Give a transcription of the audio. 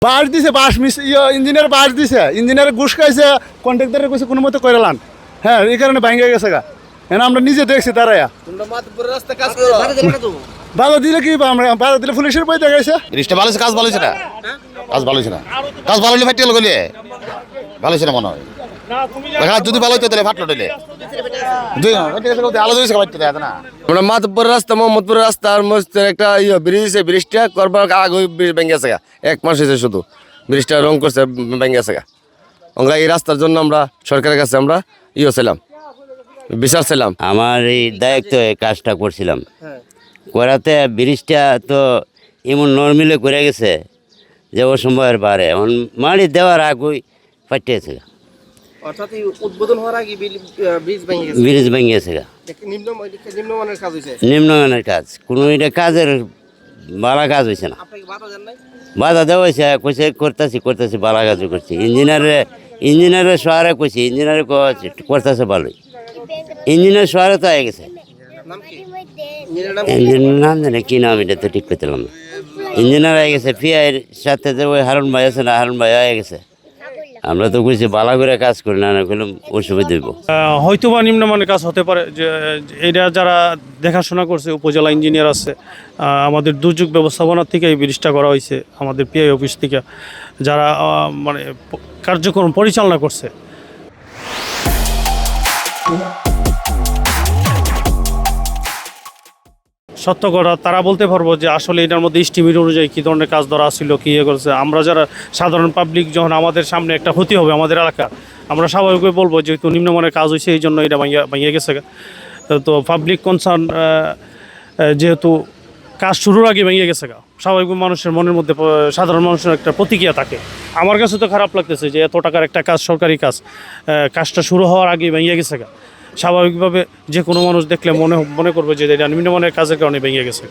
বাস দিছে, bus miss engineer বাস দিছে, engineer ঘুষ খাইছে, কন্ট্রাক্টরের কইছে কোনো মতো করে লান। হ্যাঁ, এই কারণে ভাঙ্গে গেছে গা। এখন আমরা নিজে দেখছি তারাইয়া বাধা দিলে কি আমরা বাধা দিলে পুলিশের বই দেখাইছে। জিনিসটা ভালো হয়েছে, কাজ ভালো হয়েছে না, কাজ ভালো হয়েছে না, কাজ ভালো হলে ফাটিয়ে গেলে ভালো হয়েছে না মনে হয়। যদি ভালো হতো তাহলে ফাটলো দিলে আলাদা হয়েছে না। আমরা মাধবপুরের রাস্তা, মোহাম্মদপুরের রাস্তা আর মসজিদের একটা ব্রিজ আছে, ব্রিজটা করবার আগে ব্রিজ ভেঙে গেছে গা। 1 মাস হয়েছে শুধু ব্রিজটা রং করছে, ভেঙে গেছে গা। আমরা এই রাস্তার জন্য আমরা সরকারের কাছে আমরা ছিলাম, বিচার ছিলাম। আমার এই দায়িত্ব এই কাজটা করছিলাম, করাতে ব্রিজটা তো এমন নর্মালে করে গেছে যে অসম্ভবের বারে এখন মাড়ি দেওয়ার আগেই ফাটিয়েছে, অর্থাৎ এই উদ্বোধন হওয়ার আগে ব্রিজ ভেঙে গেছে, ব্রিজ ভেঙে গেছে গা। নিম্নমানের কাজ হয়েছে। নিম্নমানের কাজ, কোনো এটা কাজের বালা কাজ হয়েছে না। আপনাকে বাধা দেন নাই? বাধা দেওয়া হয়েছে, কইছে করতেছি বালা কাজও করছি। ইঞ্জিনিয়ারের শহরে কইছি, ইঞ্জিনিয়ারে করতেছে ভালোই। ইঞ্জিনিয়ার শহরে তো হয়ে গেছে, নাম কি? ইঞ্জিনিয়ারের নাম কি? ইঞ্জিনিয়ার নাম জানে কি নাম, এটা তো ঠিক পেতাম না। ইঞ্জিনিয়ার হয়ে গেছে, পিআইয়ের সাথে যে ওই হারুন ভাই আছে না, হারুন ভাই হয়ে গেছে। আমরা তো কইছি বালা করে কাজ করি না, করলাম অসুবিধা হইব। হয়তো বা নিম্নমানের কাজ হতে পারে, যে এটা যারা দেখাশোনা করছে উপজেলা ইঞ্জিনিয়ার আছে, আমাদের দুর্যোগ ব্যবস্থাপনা থেকে এই ব্রিজটা করা হয়েছে, আমাদের পিআই অফিস থেকে যারা মানে কার্যক্রম পরিচালনা করছে। সত্য কথা তারা বলতে পারবো যে আসলে এটার মধ্যে এস্টিমেট অনুযায়ী কী ধরনের কাজ ধরা ছিল, কী ইয়ে করছে। আমরা যারা সাধারণ পাবলিক যখন আমাদের সামনে একটা ক্ষতি হবে আমাদের এলাকা, আমরা স্বাভাবিকভাবে বলবো যেহেতু নিম্নমানের কাজ হয়েছে এই জন্য এটা ভাঙিয়ে গেছে। তো পাবলিক কনসার্ন যেহেতু কাজ শুরুর আগে ভেঙে গেছে গা, স্বাভাবিক মানুষের মনের মধ্যে সাধারণ মানুষের একটা প্রতিক্রিয়া থাকে। আমার কাছে তো খারাপ লাগতেছে যে এত টাকার একটা কাজ, সরকারি কাজ, কাজটা শুরু হওয়ার আগে ভেঙে গেছে গা। স্বাভাবিকভাবে যে কোনো মানুষ দেখলে মনে করবে যে এটা নিম্নমানের কাজের কারণে ভেঙে গেছে।